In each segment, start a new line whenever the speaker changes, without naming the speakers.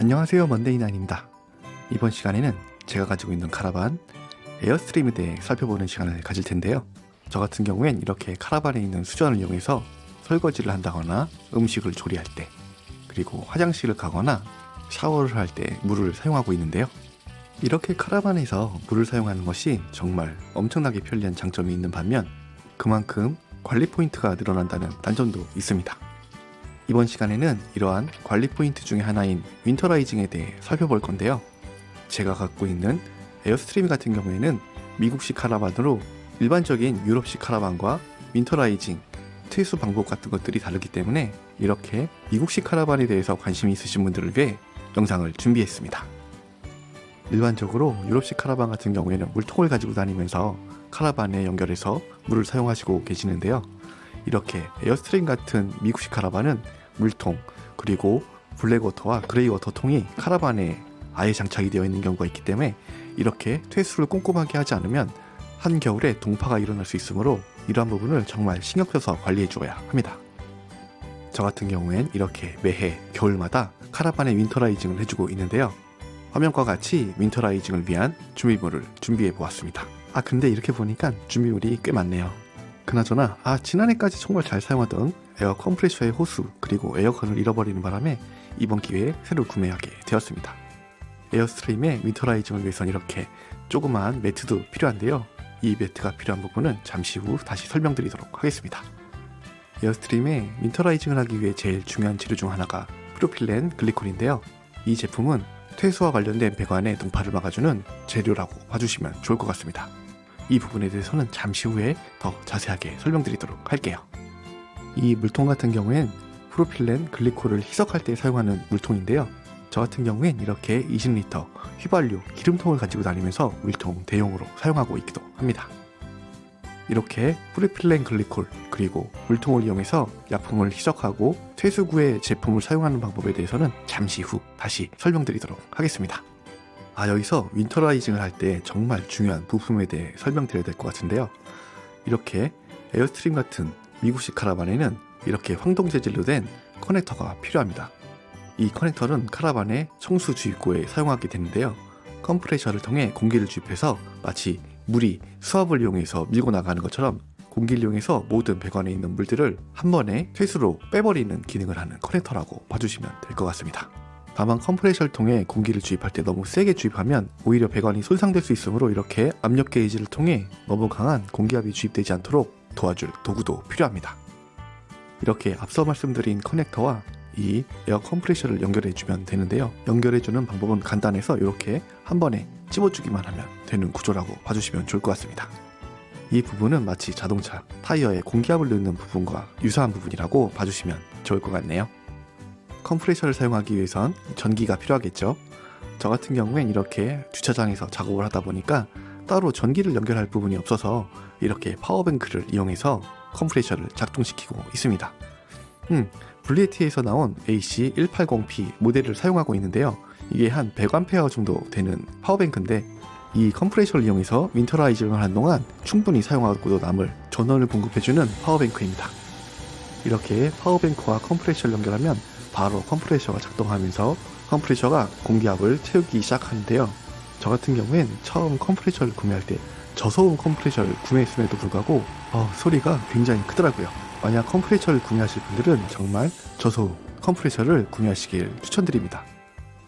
안녕하세요, 먼데이나인입니다. 이번 시간에는 제가 가지고 있는 카라반 에어스트림에 대해 살펴보는 시간을 가질 텐데요. 저 같은 경우엔 이렇게 카라반에 있는 수전을 이용해서 설거지를 한다거나 음식을 조리할 때, 그리고 화장실을 가거나 샤워를 할 때 물을 사용하고 있는데요. 이렇게 카라반에서 물을 사용하는 것이 정말 엄청나게 편리한 장점이 있는 반면 그만큼 관리 포인트가 늘어난다는 단점도 있습니다. 이번 시간에는 이러한 관리 포인트 중에 하나인 윈터라이징에 대해 살펴볼 건데요. 제가 갖고 있는 에어스트림 같은 경우에는 미국식 카라반으로 일반적인 유럽식 카라반과 윈터라이징, 퇴수 방법 같은 것들이 다르기 때문에 이렇게 미국식 카라반에 대해서 관심이 있으신 분들을 위해 영상을 준비했습니다. 일반적으로 유럽식 카라반 같은 경우에는 물통을 가지고 다니면서 카라반에 연결해서 물을 사용하시고 계시는데요. 이렇게 에어스트림 같은 미국식 카라반은 물통, 그리고 블랙워터와 그레이워터 통이 카라반에 아예 장착이 되어 있는 경우가 있기 때문에 이렇게 퇴수를 꼼꼼하게 하지 않으면 한겨울에 동파가 일어날 수 있으므로 이러한 부분을 정말 신경 써서 관리해 주어야 합니다. 저 같은 경우엔 이렇게 매해 겨울마다 카라반에 윈터라이징을 해주고 있는데요. 화면과 같이 윈터라이징을 위한 준비물을 준비해 보았습니다. 근데 이렇게 보니까 준비물이 꽤 많네요. 그나저나 지난해까지 정말 잘 사용하던 에어 컴프레셔의 호수 그리고 에어컨을 잃어버리는 바람에 이번 기회에 새로 구매하게 되었습니다. 에어스트림의 윈터라이징을 위해선 이렇게 조그마한 매트도 필요한데요. 이 매트가 필요한 부분은 잠시 후 다시 설명드리도록 하겠습니다. 에어스트림의 윈터라이징을 하기 위해 제일 중요한 재료 중 하나가 프로필렌 글리콜인데요. 이 제품은 퇴수와 관련된 배관의 동파를 막아주는 재료라고 봐주시면 좋을 것 같습니다. 이 부분에 대해서는 잠시 후에 더 자세하게 설명드리도록 할게요. 이 물통 같은 경우엔 프로필렌 글리콜을 희석할 때 사용하는 물통인데요. 저 같은 경우엔 이렇게 20리터 휘발유 기름통을 가지고 다니면서 물통 대용으로 사용하고 있기도 합니다. 이렇게 프로필렌 글리콜 그리고 물통을 이용해서 약품을 희석하고 퇴수구의 제품을 사용하는 방법에 대해서는 잠시 후 다시 설명드리도록 하겠습니다. 여기서 윈터라이징을 할 때 정말 중요한 부품에 대해 설명드려야 될 것 같은데요. 이렇게 에어스트림 같은 미국식 카라반에는 이렇게 황동 재질로 된 커넥터가 필요합니다. 이 커넥터는 카라반의 청수 주입구에 사용하게 되는데요. 컴프레셔를 통해 공기를 주입해서 마치 물이 수압을 이용해서 밀고 나가는 것처럼 공기를 이용해서 모든 배관에 있는 물들을 한 번에 퇴수로 빼버리는 기능을 하는 커넥터라고 봐주시면 될 것 같습니다. 다만 컴프레셔를 통해 공기를 주입할 때 너무 세게 주입하면 오히려 배관이 손상될 수 있으므로 이렇게 압력 게이지를 통해 너무 강한 공기압이 주입되지 않도록 도와줄 도구도 필요합니다. 이렇게 앞서 말씀드린 커넥터와 이 에어 컴프레셔를 연결해주면 되는데요. 연결해주는 방법은 간단해서 이렇게 한 번에 찝어주기만 하면 되는 구조라고 봐주시면 좋을 것 같습니다. 이 부분은 마치 자동차 타이어에 공기압을 넣는 부분과 유사한 부분이라고 봐주시면 좋을 것 같네요. 컴프레셔를 사용하기 위해선 전기가 필요하겠죠. 저 같은 경우엔 이렇게 주차장에서 작업을 하다 보니까 따로 전기를 연결할 부분이 없어서 이렇게 파워뱅크를 이용해서 컴프레셔를 작동시키고 있습니다. 블리에티에서 나온 AC180P 모델을 사용하고 있는데요. 이게 한 100A 정도 되는 파워뱅크인데 이 컴프레셔를 이용해서 윈터라이징을 하는 동안 충분히 사용하고도 남을 전원을 공급해주는 파워뱅크입니다. 이렇게 파워뱅크와 컴프레셔를 연결하면 바로 컴프레셔가 작동하면서 컴프레셔가 공기압을 채우기 시작하는데요. 저 같은 경우엔 처음 컴프레셔를 구매할 때 저소음 컴프레셔를 구매했음에도 불구하고 소리가 굉장히 크더라고요. 만약 컴프레셔를 구매하실 분들은 정말 저소음 컴프레셔를 구매하시길 추천드립니다.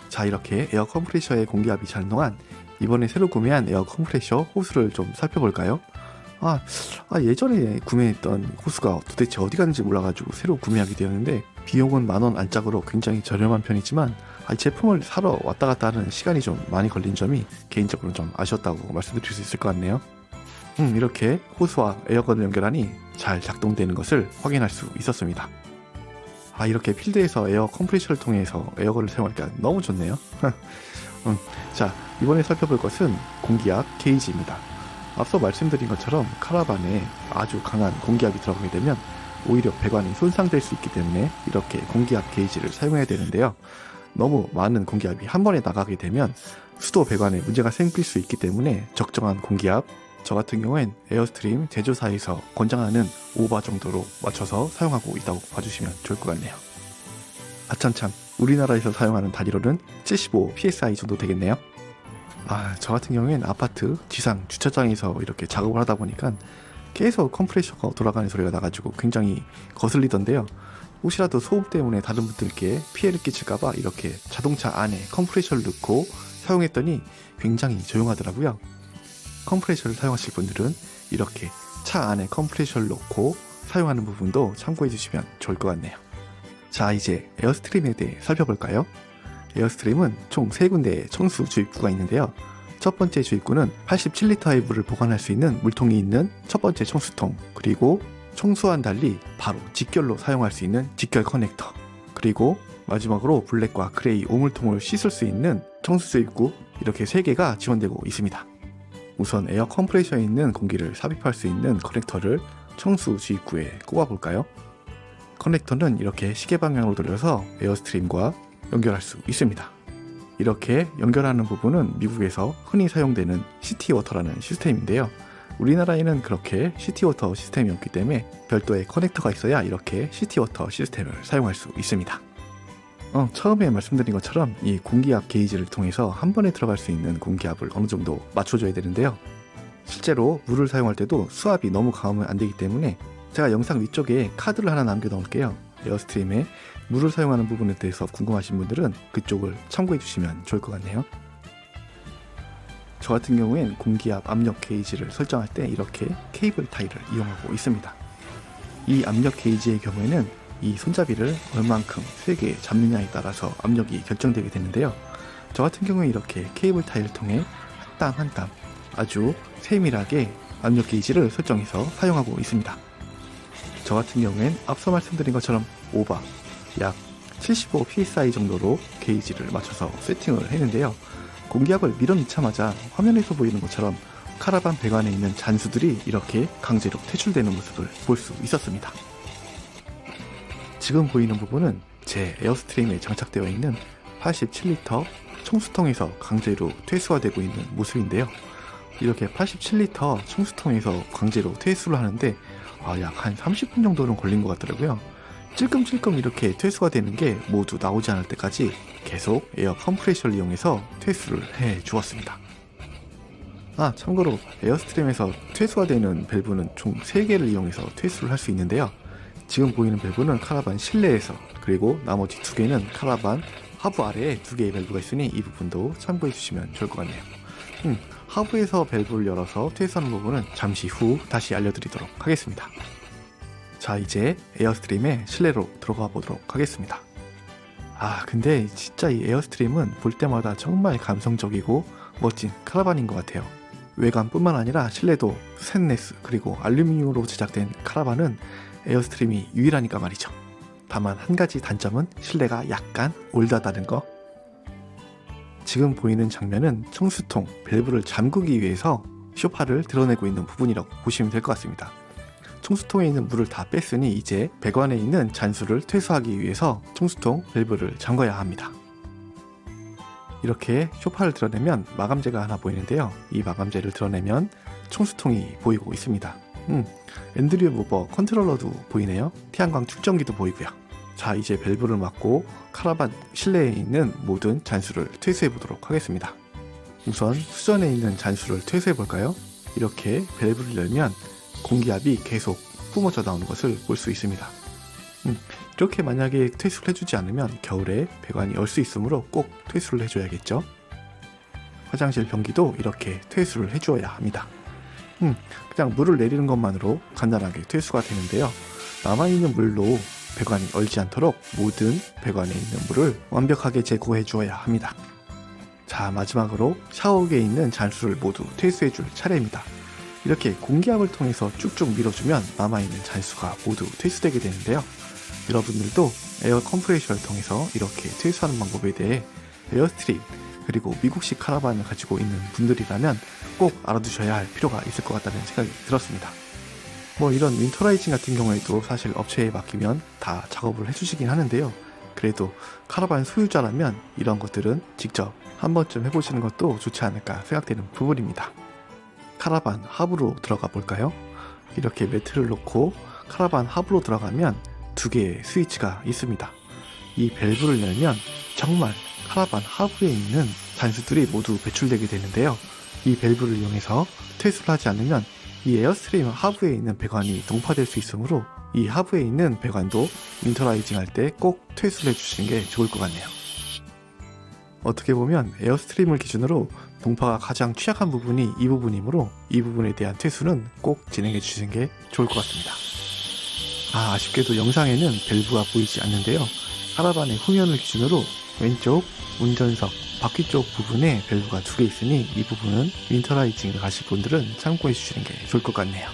자, 이렇게 에어 컴프레셔의 공기압이 자는 동안 이번에 새로 구매한 에어 컴프레셔 호스를 좀 살펴볼까요? 예전에 구매했던 호스가 도대체 어디 갔는지 몰라가지고 새로 구매하게 되었는데 비용은 10,000원 안짝으로 굉장히 저렴한 편이지만 제품을 사러 왔다 갔다 하는 시간이 좀 많이 걸린 점이 개인적으로 좀 아쉬웠다고 말씀드릴 수 있을 것 같네요. 이렇게 호스와 에어건을 연결하니 잘 작동되는 것을 확인할 수 있었습니다. 이렇게 필드에서 에어 컴프레셔를 통해서 에어건을 사용하니까 너무 좋네요. 자, 이번에 살펴볼 것은 공기압 게이지입니다. 앞서 말씀드린 것처럼 카라반에 아주 강한 공기압이 들어가게 되면 오히려 배관이 손상될 수 있기 때문에 이렇게 공기압 게이지를 사용해야 되는데요. 너무 많은 공기압이 한 번에 나가게 되면 수도 배관에 문제가 생길 수 있기 때문에 적정한 공기압, 저 같은 경우엔 에어스트림 제조사에서 권장하는 5바 정도로 맞춰서 사용하고 있다고 봐주시면 좋을 것 같네요. 아참참, 우리나라에서 사용하는 단위로는 75 psi 정도 되겠네요. 저 같은 경우에는 아파트 지상 주차장에서 이렇게 작업을 하다 보니까 계속 컴프레셔가 돌아가는 소리가 나가지고 굉장히 거슬리던데요. 혹시라도 소음 때문에 다른 분들께 피해를 끼칠까봐 이렇게 자동차 안에 컴프레셔를 넣고 사용했더니 굉장히 조용하더라고요. 컴프레셔를 사용하실 분들은 이렇게 차 안에 컴프레셔를 넣고 사용하는 부분도 참고해 주시면 좋을 것 같네요. 자, 이제 에어스트림에 대해 살펴볼까요? 에어스트림은 총 3군데의 청수 주입구가 있는데요. 첫 번째 주입구는 87리터의 물을 보관할 수 있는 물통이 있는 첫 번째 청수통, 그리고 청수와는 달리 바로 직결로 사용할 수 있는 직결 커넥터, 그리고 마지막으로 블랙과 그레이 오물통을 씻을 수 있는 청수 주입구, 이렇게 3개가 지원되고 있습니다. 우선 에어 컴프레셔에 있는 공기를 삽입할 수 있는 커넥터를 청수 주입구에 꼽아볼까요? 커넥터는 이렇게 시계 방향으로 돌려서 에어스트림과 연결할 수 있습니다. 이렇게 연결하는 부분은 미국에서 흔히 사용되는 시티워터라는 시스템인데요. 우리나라에는 그렇게 시티워터 시스템이 없기 때문에 별도의 커넥터가 있어야 이렇게 시티워터 시스템을 사용할 수 있습니다. 처음에 말씀드린 것처럼 이 공기압 게이지를 통해서 한 번에 들어갈 수 있는 공기압을 어느 정도 맞춰줘야 되는데요. 실제로 물을 사용할 때도 수압이 너무 강하면 안 되기 때문에 제가 영상 위쪽에 카드를 하나 남겨 놓을게요. 에어스트림에 물을 사용하는 부분에 대해서 궁금하신 분들은 그쪽을 참고해 주시면 좋을 것 같네요. 저 같은 경우엔 공기압 압력 게이지를 설정할 때 이렇게 케이블 타이를 이용하고 있습니다. 이 압력 게이지의 경우에는 이 손잡이를 얼만큼 세게 잡느냐에 따라서 압력이 결정되게 되는데요. 저 같은 경우에 이렇게 케이블 타이를 통해 한 땀 한 땀 아주 세밀하게 압력 게이지를 설정해서 사용하고 있습니다. 저 같은 경우엔 앞서 말씀드린 것처럼 오바 약 75 psi 정도로 게이지를 맞춰서 세팅을 했는데요. 공기압을 밀어넣자마자 화면에서 보이는 것처럼 카라반 배관에 있는 잔수들이 이렇게 강제로 퇴출되는 모습을 볼 수 있었습니다. 지금 보이는 부분은 제 에어스트림에 장착되어 있는 87리터 청수통에서 강제로 퇴수가 되고 있는 모습인데요. 이렇게 87리터 청수통에서 강제로 퇴수를 하는데 약 한 30분 정도는 걸린 것 같더라고요. 찔끔찔끔 이렇게 퇴수가 되는 게 모두 나오지 않을 때까지 계속 에어 컴프레셔를 이용해서 퇴수를 해 주었습니다. 참고로 에어스트림에서 퇴수가 되는 밸브는 총 3개를 이용해서 퇴수를 할 수 있는데요. 지금 보이는 밸브는 카라반 실내에서, 그리고 나머지 2개는 카라반 하부 아래에 2개의 밸브가 있으니 이 부분도 참고해 주시면 좋을 것 같네요. 하부에서 밸브를 열어서 퇴수하는 부분은 잠시 후 다시 알려드리도록 하겠습니다. 자, 이제 에어스트림의 실내로 들어가 보도록 하겠습니다. 근데 진짜 이 에어스트림은 볼 때마다 정말 감성적이고 멋진 카라반인 것 같아요. 외관뿐만 아니라 실내도 스테인리스 그리고 알루미늄으로 제작된 카라반은 에어스트림이 유일하니까 말이죠. 다만 한 가지 단점은 실내가 약간 올드하다는 거. 지금 보이는 장면은 청수통 밸브를 잠그기 위해서 쇼파를 드러내고 있는 부분이라고 보시면 될 것 같습니다. 청수통에 있는 물을 다 뺐으니 이제 배관에 있는 잔수를 퇴수하기 위해서 청수통 밸브를 잠가야 합니다. 이렇게 쇼파를 드러내면 마감재가 하나 보이는데요. 이 마감재를 드러내면 청수통이 보이고 있습니다. 앤드류 무버 컨트롤러도 보이네요. 태양광 측정기도 보이고요. 자, 이제 밸브를 막고 카라반 실내에 있는 모든 잔수를 퇴수해 보도록 하겠습니다. 우선 수전에 있는 잔수를 퇴수해 볼까요? 이렇게 밸브를 열면 공기압이 계속 뿜어져 나오는 것을 볼 수 있습니다. 이렇게 만약에 퇴수를 해주지 않으면 겨울에 배관이 얼 수 있으므로 꼭 퇴수를 해줘야겠죠. 화장실 변기도 이렇게 퇴수를 해주어야 합니다. 그냥 물을 내리는 것만으로 간단하게 퇴수가 되는데요. 남아있는 물로 배관이 얼지 않도록 모든 배관에 있는 물을 완벽하게 제거해 주어야 합니다. 자, 마지막으로 샤워기에 있는 잔수를 모두 퇴수해 줄 차례입니다. 이렇게 공기압을 통해서 쭉쭉 밀어주면 남아있는 잔수가 모두 퇴수되게 되는데요. 여러분들도 에어 컴프레셔를 통해서 이렇게 퇴수하는 방법에 대해 에어스트림 그리고 미국식 카라반을 가지고 있는 분들이라면 꼭 알아두셔야 할 필요가 있을 것 같다는 생각이 들었습니다. 이런 윈터라이징 같은 경우에도 사실 업체에 맡기면 다 작업을 해주시긴 하는데요. 그래도 카라반 소유자라면 이런 것들은 직접 한 번쯤 해보시는 것도 좋지 않을까 생각되는 부분입니다. 카라반 하부로 들어가 볼까요? 이렇게 매트를 놓고 카라반 하부로 들어가면 2개의 스위치가 있습니다. 이 밸브를 열면 정말 카라반 하부에 있는 잔수들이 모두 배출되게 되는데요. 이 밸브를 이용해서 퇴수를 하지 않으면 이 에어스트림 하부에 있는 배관이 동파될 수 있으므로 이 하부에 있는 배관도 윈터라이징 할 때 꼭 퇴수를 해주시는 게 좋을 것 같네요. 어떻게 보면 에어스트림을 기준으로 동파가 가장 취약한 부분이 이 부분이므로 이 부분에 대한 퇴수는 꼭 진행해 주시는 게 좋을 것 같습니다. 아쉽게도 영상에는 밸브가 보이지 않는데요. 카라반의 후면을 기준으로 왼쪽 운전석 바퀴 쪽 부분에 밸브가 2개 있으니 이 부분은 윈터라이징을 가실 분들은 참고해 주시는 게 좋을 것 같네요.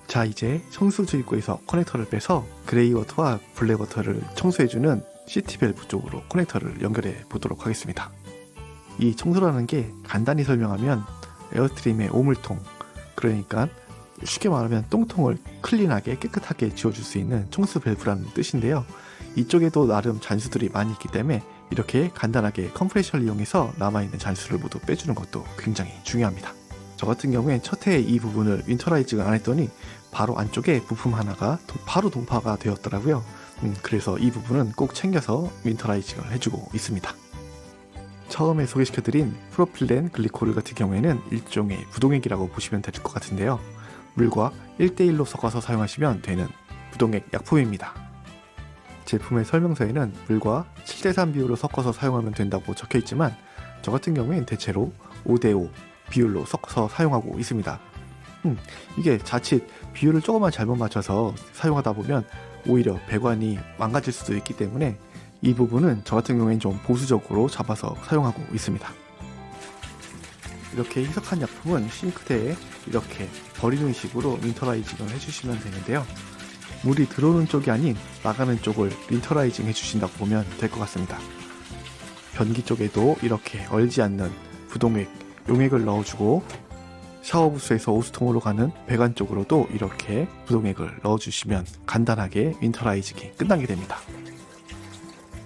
자, 이제 청수주입구에서 커넥터를 빼서 그레이워터와 블랙워터를 청소해주는 시티 밸브 쪽으로 커넥터를 연결해 보도록 하겠습니다. 이 청소라는 게 간단히 설명하면 에어스트림의 오물통, 그러니까 쉽게 말하면 똥통을 클린하게 깨끗하게 지워줄 수 있는 청수 밸브라는 뜻인데요. 이쪽에도 나름 잔수들이 많이 있기 때문에 이렇게 간단하게 컴프레셔를 이용해서 남아있는 잔수를 모두 빼주는 것도 굉장히 중요합니다. 저 같은 경우엔 첫 해에 이 부분을 윈터라이징을 안 했더니 바로 안쪽에 부품 하나가 바로 동파가 되었더라고요. 그래서 이 부분은 꼭 챙겨서 윈터라이징을 해주고 있습니다. 처음에 소개시켜드린 프로필렌 글리코릴 같은 경우에는 일종의 부동액이라고 보시면 될 것 같은데요. 물과 1대1로 섞어서 사용하시면 되는 부동액 약품입니다. 제품의 설명서에는 물과 7대3 비율로 섞어서 사용하면 된다고 적혀 있지만 저 같은 경우엔 대체로 5대5 비율로 섞어서 사용하고 있습니다. 이게 자칫 비율을 조금만 잘못 맞춰서 사용하다 보면 오히려 배관이 망가질 수도 있기 때문에 이 부분은 저 같은 경우엔 좀 보수적으로 잡아서 사용하고 있습니다. 이렇게 희석한 약품은 싱크대에 이렇게 버리는 식으로 윈터라이징을 해주시면 되는데요. 물이 들어오는 쪽이 아닌 나가는 쪽을 윈터라이징 해주신다고 보면 될 것 같습니다. 변기 쪽에도 이렇게 얼지 않는 부동액, 용액을 넣어주고 샤워부스에서 오수통으로 가는 배관 쪽으로도 이렇게 부동액을 넣어주시면 간단하게 윈터라이징이 끝나게 됩니다.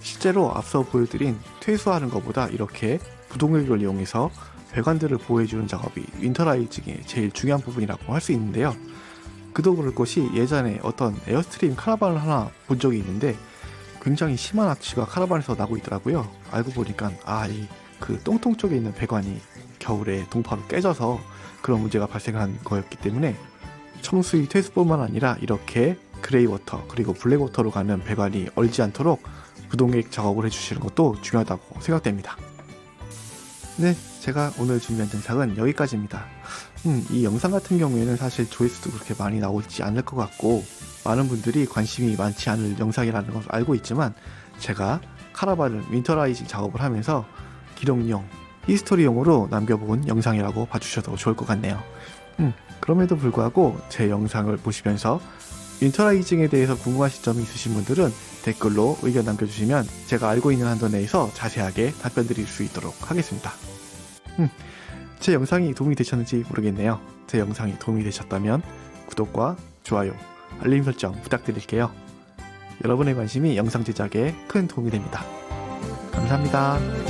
실제로 앞서 보여드린 퇴수하는 것보다 이렇게 부동액을 이용해서 배관들을 보호해주는 작업이 윈터라이징의 제일 중요한 부분이라고 할 수 있는데요. 그도 그럴 것이 예전에 어떤 에어스트림 카라반을 하나 본 적이 있는데 굉장히 심한 악취가 카라반에서 나고 있더라고요. 알고 보니까 그 똥통 쪽에 있는 배관이 겨울에 동파로 깨져서 그런 문제가 발생한 거였기 때문에 청수기 퇴수뿐만 아니라 이렇게 그레이워터 그리고 블랙워터로 가는 배관이 얼지 않도록 부동액 작업을 해주시는 것도 중요하다고 생각됩니다. 네, 제가 오늘 준비한 영상은 여기까지입니다. 이 영상 같은 경우에는 사실 조회수도 그렇게 많이 나오지 않을 것 같고 많은 분들이 관심이 많지 않을 영상이라는 것을 알고 있지만 제가 카라반을 윈터라이징 작업을 하면서 기록용, 히스토리용으로 남겨본 영상이라고 봐주셔도 좋을 것 같네요. 그럼에도 불구하고 제 영상을 보시면서 윈터라이징에 대해서 궁금하신 점이 있으신 분들은 댓글로 의견 남겨주시면 제가 알고 있는 한도 내에서 자세하게 답변 드릴 수 있도록 하겠습니다. 제 영상이 도움이 되셨는지 모르겠네요. 제 영상이 도움이 되셨다면 구독과 좋아요, 알림 설정 부탁드릴게요. 여러분의 관심이 영상 제작에 큰 도움이 됩니다. 감사합니다.